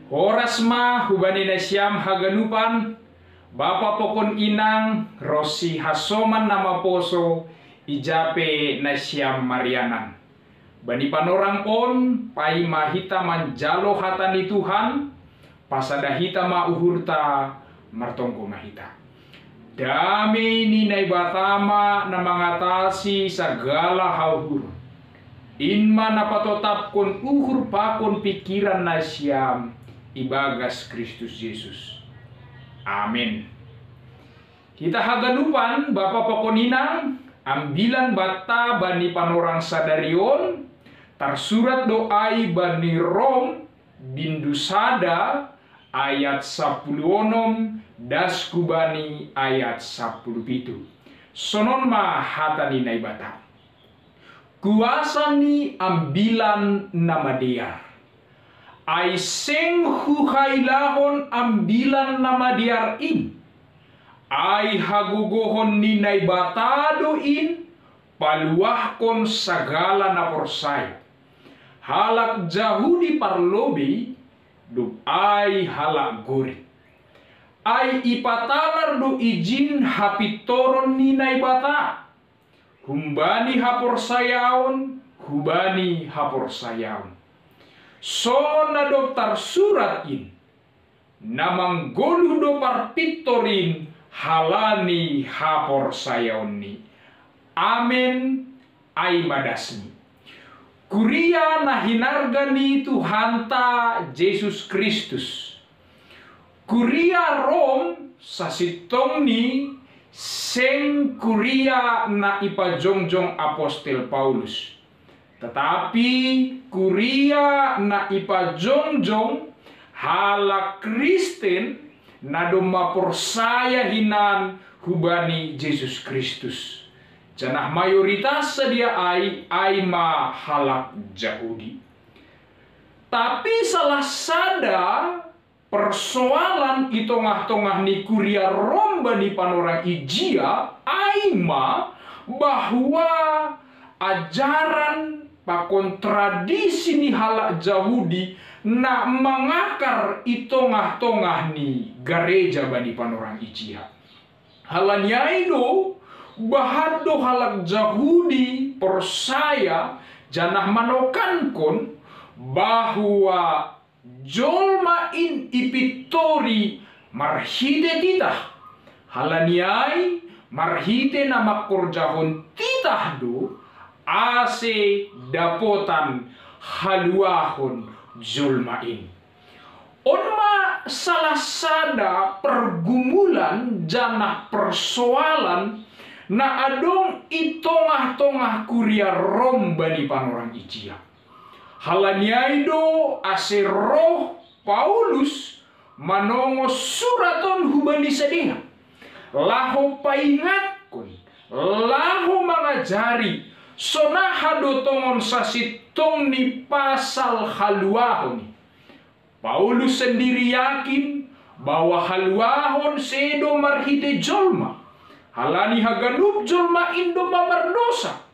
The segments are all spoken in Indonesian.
Horas ma hubani na siyam haganupan, Bapa pokon inang, Rosi hasoman nama poso, Ijape na siyam marianan. Bani panorang on, pai mahita manjalo hata ni Tuhan, pasadahita mauhurta, martongko mahita. Dami ninay batama na mangatasi segala hauhur. Inma napatotap kon uhur pakon pikiran na siyam, ibagas Kristus Yesus. Amin. Kita haganupan Bapa Pokoninang, ambilan bata bani panorang sadarion, tersurat doai bani Rom, bindu sada, ayat 10 das kubani ayat 10 sonon ma hatani nai bata. Kuasa ni ambilan nama dia. Ai seng huhailahon ambilan nama diar in. Ai hagugohon ni nai batado in, paluahkon segala naporsai. Halak jahudi parlobi, dub ai halak gori. Ai ipatalar do izin hapitoron ni nai bata. Humbani haporsayaon, hubani haporsayaon. Songon na dokter surat in, namang golu do parpitorin halani haporsayaon ni. Amen ay madasni. Kuria na hinargani Tuhanta Jesus Kristus. Kuria Rom sa sitong ni seng kuria na ipajongjong Apostel Paulus. Tetapi kuria na ipajongjong hala Kristen na dumaporsaya hinan hubani Jesus Kristus. Janah mayoritas sedia ay mahalak Yahudi. Tapi salah sada persoalan itongah-tongah ni kuria Romba ni panorang ijia aima bahwa ajaran pakon tradisi ni halak Yahudi na mangakar itongah-tongah ni gereja bani panorang ijia. Halanyaido bahado halak Yahudi persaya janah manokankon bahwa jolma in ipitori marhide titah. Halaniai marhide na makorjahon titah do ase dapotan haluahon jolma in. Onma salah sada pergumulan janah persoalan na adong itongah-tongah kuria Rom bani panorang ijia. Halaniaido ase roh Paulus manongo suraton hubani sedina. Laho paingatkon, laho mangajari, sonahado tongon sasitong ni pasal haluahon. Paulus sendiri yakin bahwa haluahon sedo marhite jolma. Halani haganup jolma indo mamardosa.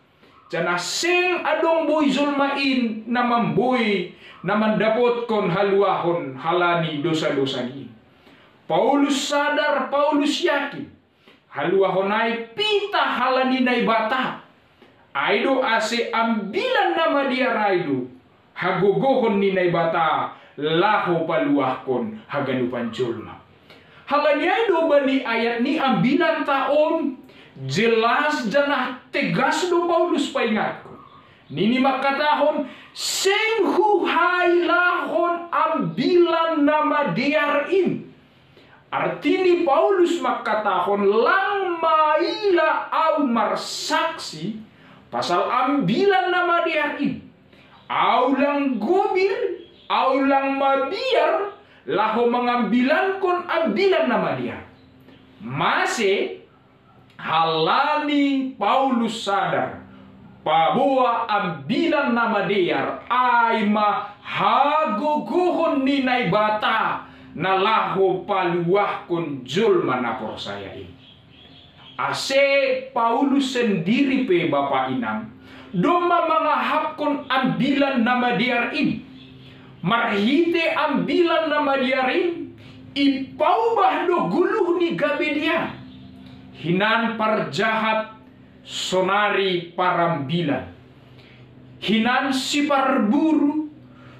Janah seng adong boy jolmain naman boy naman dapot kon haluahon halani dosa-dosa ni. Paulus sadar, Paulus yakin haluahon ay pita halani nai bata. Aido ase ambilan nama dia raido hagogohon ni nai bata laho paluahkon haganupan jolma. Halani aido bani ayat ni ambilan taon jelas janah tegas do Paulus paingatku. Nini makatahon seng huhailahon ambilan nama diar in. Artini Paulus makatahon lang maila au marsaksi pasal ambilan nama diar in. Au lang gobir, au lang mabiar, laho mengambilan kon ambilan nama dia. Masih halani Paulus sadar bahwa ambilan nama dia aima hagogohon ni nai bata na laho paluah kon jolma na porsaya ini. Ase Paulus sendiri pe Bapak Inang doma mangahap kon ambilan nama dia ini. marhite ambilan nama diarin ipaubah do guluh ni gabedia hinan parjahat sonari parambilan hinan si parburu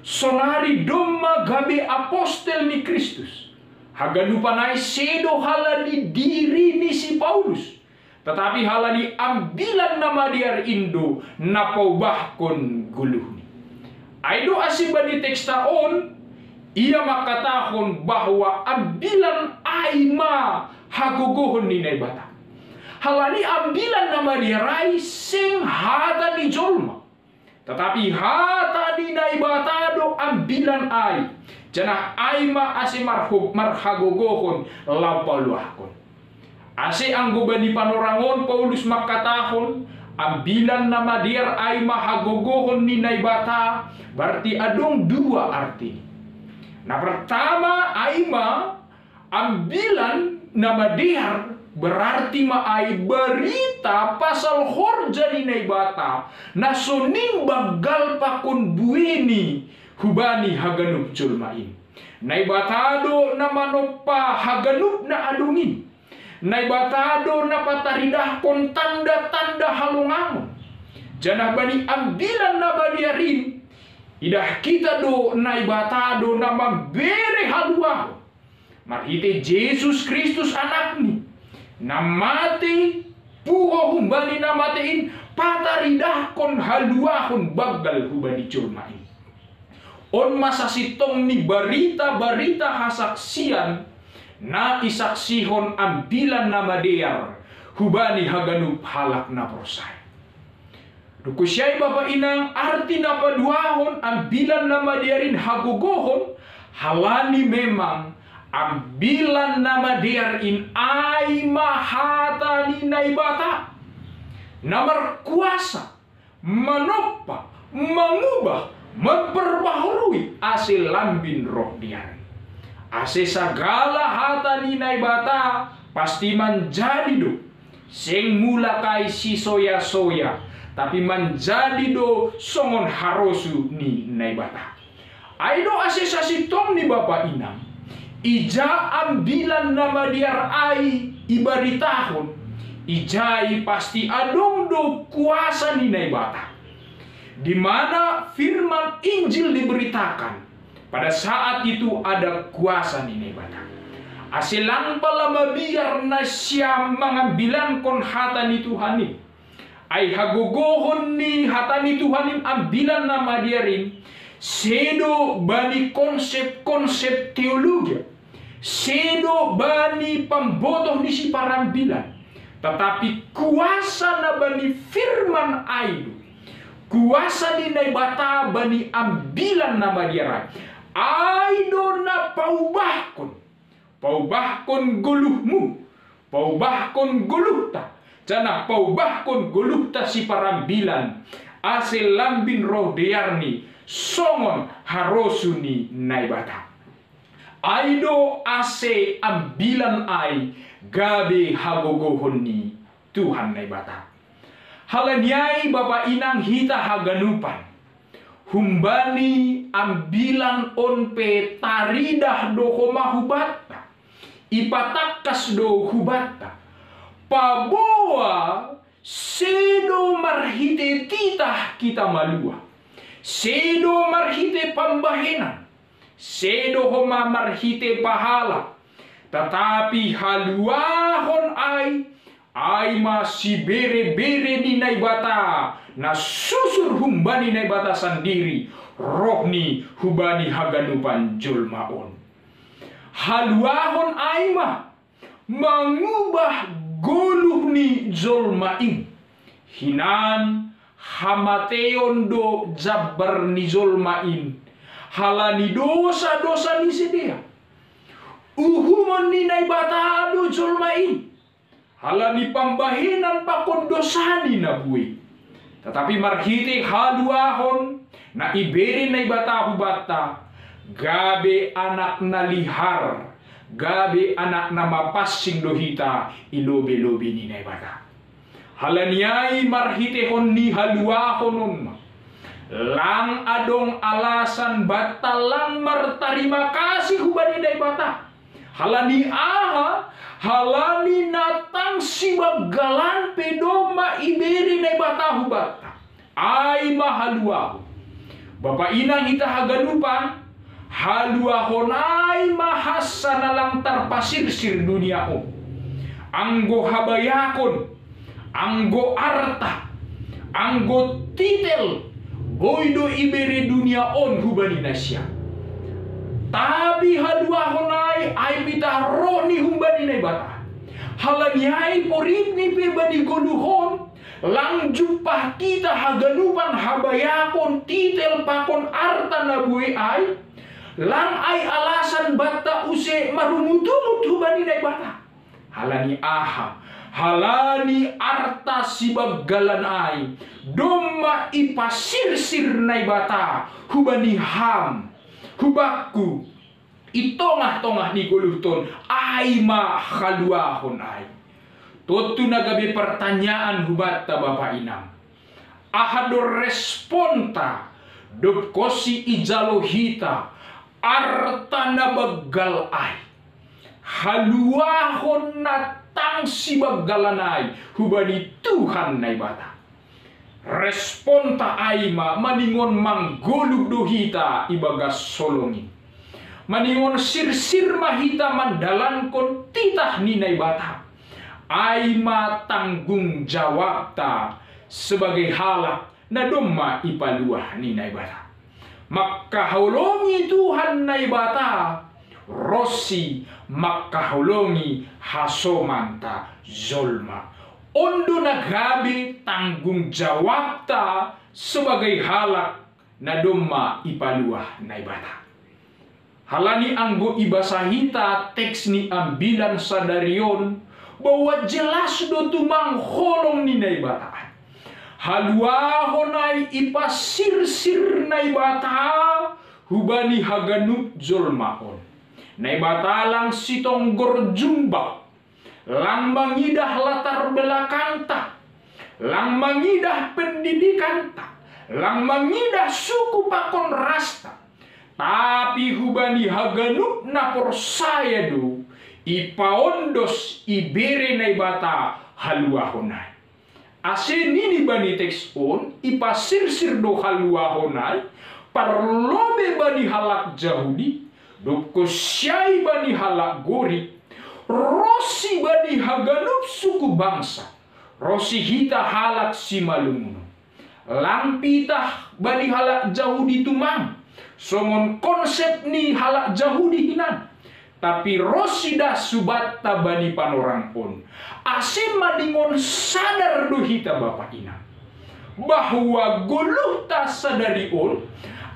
sonari domma gabe apostel ni Kristus haganupanai sedo halani diri ni si Paulus tetapi halani ambilan nama diar Indo napaubahkon guluh ni aido asiba di tekstaon ia makatahon bahwa ambilan aima hagogohon ni naibata halani ambilan nama diarai sing hata ni jolma tetapi hata di naibata do ambilan ai janah aima ase marhagogohon lapaluahkon ase anggoba di panorangon Paulus makatahon ambilan nama diar aima hagogohon ni naibata berarti adong dua arti. Nah pertama aima ambilan nama diar berarti maai berita pasal horja di naibata nasoning bagal pakun bueni hubani haganup julmain naibatado na manopa haganup na adungin naibatado na pataridah kon tanda-tanda halungangon janah bani ambilan na badiarin idah kita do naibatado na mambere haluaho marhite Jesus Kristus anakni na mati puho humbani na matiin pataridah kon haluahon bagal hubani julmain on masa sitong ni barita-barita hasaksian na isaksihon ambilan na madear hubani haganup halak na prosay dukusyay bapa inang arti na paduahon ambilan na madearin hagogohon halani memang ambilan nama diarin ay mahata ni naibata na markuasa manopa mangubah memperbaharui ase lambin roh diarin ase sagala hata ni naibata pasti menjadi do sing mula kai si soya-soya tapi menjadi do songon harosu ni naibata aido ase sasitong ni bapa inang ija ambilan nama diar ai ibaritahon ijai pasti adong do kuasa ni naibata di mana firman Injil diberitakan pada saat itu ada kuasa ni naibata asilan pala biar na siya mengambilan kon hata ni Tuhanin ay hagogohon ni hata ni Tuhanin ambilan nama diarin sedo bani konsep-konsep teologi sedo bani pambotoh di si parambilan tetapi kuasa na bani firman aidu kuasa ni naibata bani ambilan nama diaran aido na paubahkon guluhmu paubahkon guluhta jana paubahkon guluhta si parambilan ase lambin roh diarni songon harosuni naibata aido ase ambilan ai gabe hagogohon ni Tuhan naibata halanyai bapa inang hita haganupan humbani ambilan onpe taridah do homa hubata ipatakas do hubata paboa sedo marhite titah kita malua sedo marhite pambahenan sedo homa marhite pahala tetapi haluahon ai masih bere-bere ni naibata na susur humbani naibata sendiri rohni hubani haganupan julmaon haluahon ai mengubah goluh ni julmain hinan hamateon do jabbar ni julmain halani dosa-dosa ni sedia uhumon ni naibata do julmain halani pambahinan pakon dosani na buwi tetapi marhite haluahon na iberi naibata hubata gabe anak na lihar gabe anak na mapasing dohita ilobe-lobe ni naibata halaniai marhite hon ni haluahon lang adong alasan batalang martarima kasih hubani day bata. Halani aha, halani natang sibagalan pedoma iberi day bata hubata. Ay mahaluaho. Bapak inang ita haganupan, haluahon ay mahasa na lang tarpasirsir dunia o. Anggo habayakon, anggo arta, anggo titel, boydo iberi dunia on hubani nasya. Tapi haluahon ay pita roni hubani na bata. Halani ay poripni pebani goluhon, lang jumpa kita haganupan habayakon titel pakon arta na buhay ay, lang ay alasan bata use marumutumut hubani na bata. Halani aha, halani arta sibagalan ay, doma ipasirsir na bata hubani ham, hubakku, itongah-tongah ni guluhton ay mahaluahon ay. Tutu nagabi pertanyaan hubata Bapak Inang. Ahador responta dopkosi ijalohita arta na bagal ay. Haluahon na tang si bagalanay hubani Tuhan na bata. Responta ay maningon manggulug dohita ibagas solongin. Maningon sirsir mahita mandalan kon titah ni na bata. Ay matanggung jawab ta sebagai halak na doma ipaluah ni naibata. Makahulungi Tuhan naibata, Rosi makahulungi hasomanta zolma. Ondo nagabi tanggung jawab ta sebagai halak na doma ipaluah naibata. Halani anggo ibasahita teks ni ambilan sadarion bahwa jelas do tumang holong ni naibata. Haluahon ay ipasirsir naibata hubani haganup zolmaon. Naibata lang sitong gorjumba, lang mangidah latar belakangta, lang mangidah pendidikanta, lang mangidah suku pakon rasta. Tapi hubani haganup na porsaya do ipaondos ibere na ibata haluahonay. Asin nini bani teks on ipasirsir do haluahonay parlobe bani halak Jahudi dopko syai bani halak gori rosi bani haganup suku bangsa rosi hita halak simalumuno lampitah bani halak Jahudi tumang songon konsep ni halak Jahudi hinan. Tapi rosida subata bani panorang pun asim madingon sadar duhita Bapak Ina bahwa guluh ta sadari on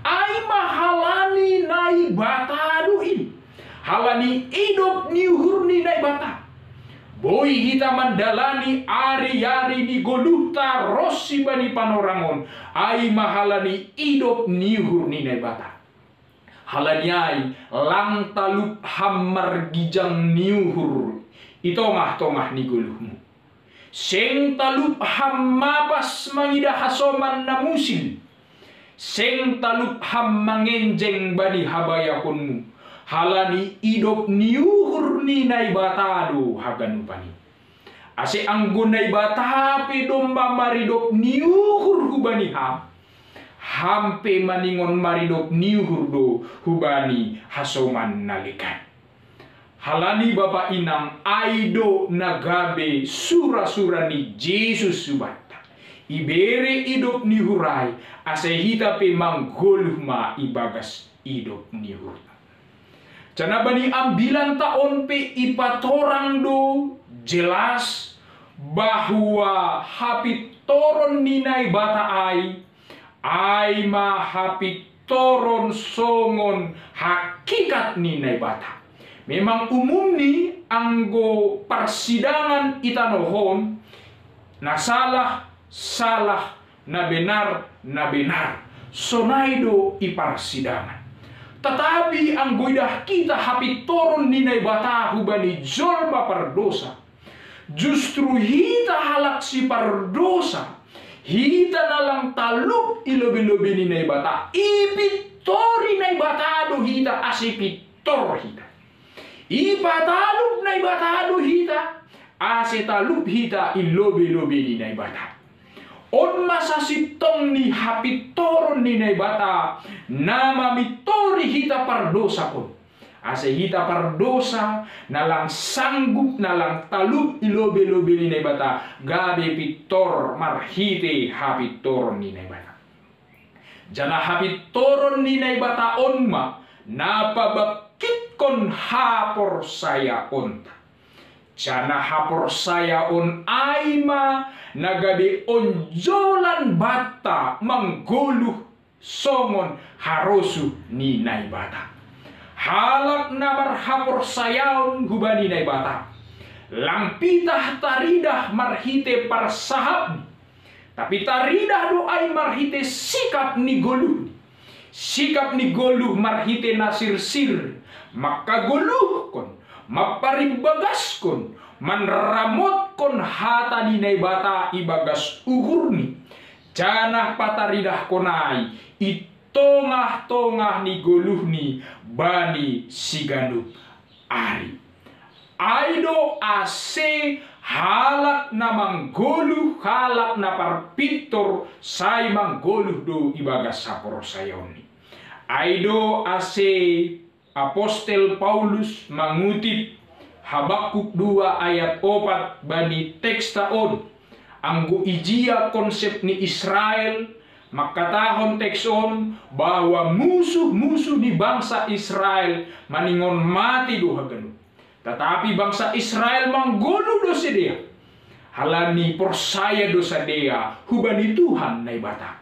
ay mahalani nai bata duin halani idop niuhur ni nai bata boy hita mandalani ari-ari ni guluh ta rosi bani panorangon ay mahalani idop niuhur ni nai bata. Halanyai lang talup hamar gijang niuhur itongah-tongah ni guluhmu. Seng talup ham mapas mangidah hasoman na musil. Seng talup ham mangenjeng bani habayakunmu. Halani idop niuhur ni naibatado haganupani. Ase anggun naibata pe domba maridop niuhur hubani ham. Hampe maningon maridop niuhurdo hubani hasoman nalikan. Halani Bapak Inang aido nagabe sura-sura ni Jesus subata. Ibere idop nihurai asehita pe manggoluhma ibagas idop nihurta. Cana bani ambilan taon pe ipatorang do jelas bahwa hapit toron ninai bata ay mahapit toron songon hakikat ni naibata. Memang umum ni anggo persidangan itanohon na salah na benar sonaido iparsidangan. Tetapi anggo idah kita hapit toron ni naibata hubani jolma pardosa. Justru hita halak si pardosa hita nalang talup ilobi-lobi ni naibata. Ipitori naibata do hita asipitor hita. Ipatalup naibata do hita asetalup hita ilobi-lobi ni naibata. On masa sitong ni hapitoron ni naibata nama mitori hita pardosa kon. Ase hita pardosa nalang sanggup nalang talup ilobe-lobe ni naibata gabe pitor marhite hapitoron ni naibata. Jana hapitoron ni naibata onma napabakit kon hapor saya onta. Jana hapor saya on aima nagabe onjolan bata mangguluh songon harosu ni naibata. Halak nabar hapor sayaon hubani naibata. Lampitah taridah marhite parsahab. Tapi taridah doai marhite sikap ni goluh. Sikap ni goluh marhite nasir-sir. Maka goluh kon. Maparibagas kon. Manramot kon hata ni naibata ibagas uhurni. Janah pataridah konai. Tongah-tongah ni goluh ni bani siganup ari. Aido ase halak na manggoluh halak na parpitor say manggoluh do ibagas sapor sayoni. Aido ase Apostel Paulus mengutip Habakuk 2 ayat 4 bani teks taon. Anggo ijia konsep ni Israel makatahon tekson bahwa musuh-musuh di bangsa Israel maningon mati do haganu. Tetapi bangsa Israel manggolu dosa dia. Halani persaya dosa dia hubani Tuhan naibata.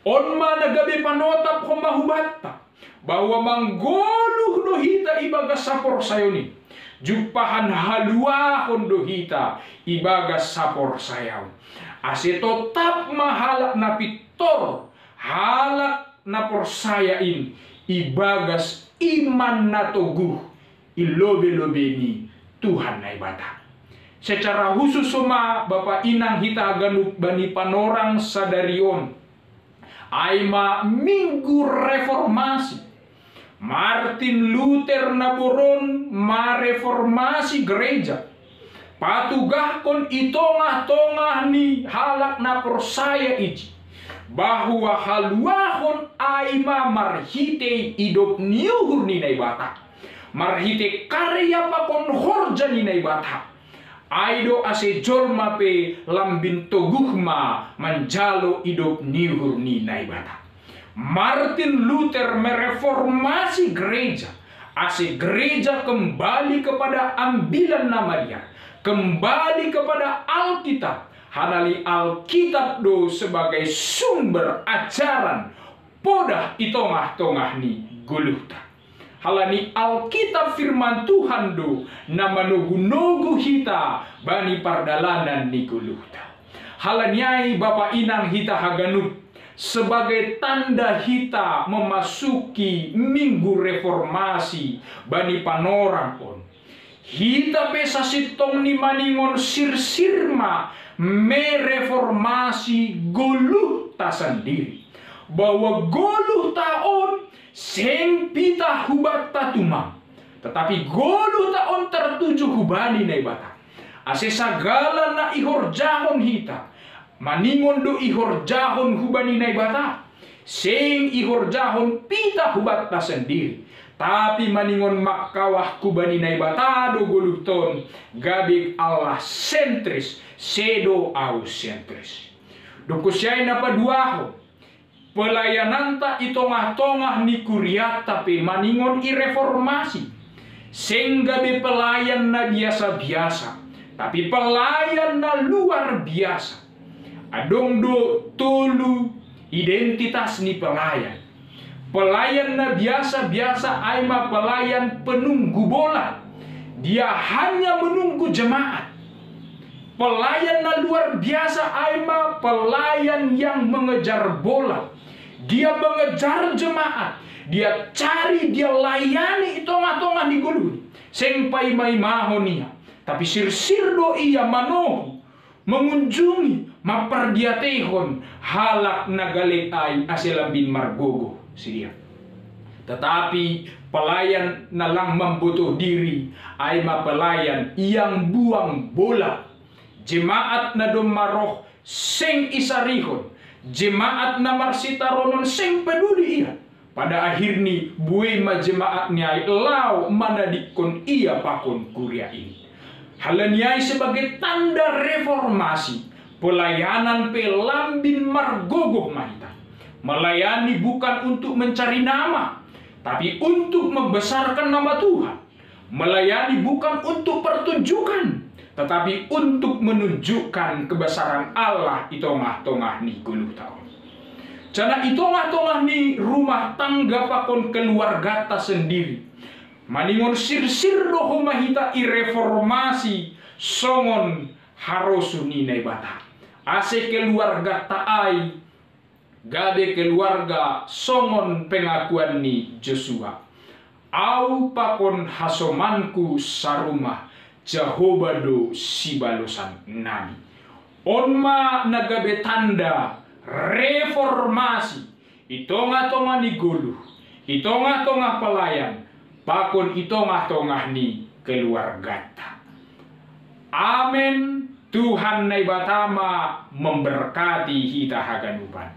On managabe panotap homa hubata bahwa manggolu do hita ibagas sapor sayoni. Jupahan haluahon do hita ibagas sapor sayaw. Ase tetap mahalak na pitor halak na persayain ibagas iman na toguh ilobe-lobe ni Tuhan naibata. Secara khusus soma Bapak Inang hita ganup bani panorang sadarion aima minggu reformasi. Martin Luther naboron mareformasi gereja. Patugah kon itongah-tongah ni halak na persaya iji bahwa haluahon aima marhite idop niuhur ni naibata. Marhite karya pakon horja ni naibata. Aido ase jolma pe lambin toguhma manjalo idop niuhur ni naibata. Martin Luther mereformasi gereja. Ase gereja kembali kepada ambilan nama dia. Kembali kepada Alkitab. Hanali Alkitab do sebagai sumber ajaran podah itongah-tongah ni guluhta. Halani Alkitab firman Tuhan do nama nogu-nogu hita bani pardalanan ni guluhta. Halaniai Bapak Inang hita haganup sebagai tanda hita memasuki minggu reformasi bani panorang on. Hita pesa sitong ni maningon sir-sirma mereformasi goluh ta sendiri. Bahwa goluh taon seng pita hubat tatumang. Tetapi goluh taon tertuju hubani naibata. Ase sagala na ihorjahon hita. Maningon do ihorjahon hubani naibata. Seng ihorjahon pita hubat ta sendiri. Tapi maningon makawah kubani naibata do goluhton gabig Allah sentris sedo au sentris. Dokusyay na paduaho pelayananta itongah-tongah ni kuriat tapi maningon ireformasi. Seng gabi pelayan na biasa-biasa tapi pelayan na luar biasa. Adong do tulu identitas ni pelayan. Pelayan na biasa-biasa aima pelayan penunggu bola. Dia hanya menunggu jemaat. Pelayan na luar biasa aima pelayan yang mengejar bola. Dia mengejar jemaat. Dia cari, dia layani itongah-tongah di gulun. Seng pai mai mahon niya. Tapi sir-sir do iya manohu. mengunjungi, mapergiatehon halak nagalit ay asilambin margogo siya. Tetapi pelayan na lang membutuh diri ay mapelayan yang buang bola. Jemaat na dumaroh sing isarihon, jemaat na marsitaronon sing peduli iya. Pada akhirnya buai majemaat niai lau manadikon ia pakon kuria ini. Halaniai sebagai tanda reformasi, pelayanan pelambin margogoh mahita. Melayani bukan untuk mencari nama, tapi untuk membesarkan nama Tuhan. Melayani bukan untuk pertunjukan, tetapi untuk menunjukkan kebesaran Allah di tengah-tengah ni 10 tahun. Karena di tengah-tengah ni rumah tangga pakon keluarga ta sendiri. Maningon sir-sir doho mahita i reformasi songon harosu ninay bata. Ase keluarga taai gabe keluarga songon pengakuan ni Joshua. Au pakon hasomanku sarumah Jahobado sibalosan nabi. Onma nagabe tanda reformasi. Itonga-tonga ni guluh, itonga-tonga pelayan, pakon itonga-tonga ni keluarga. Amin. Tuhan nai batama memberkati hita haganupan.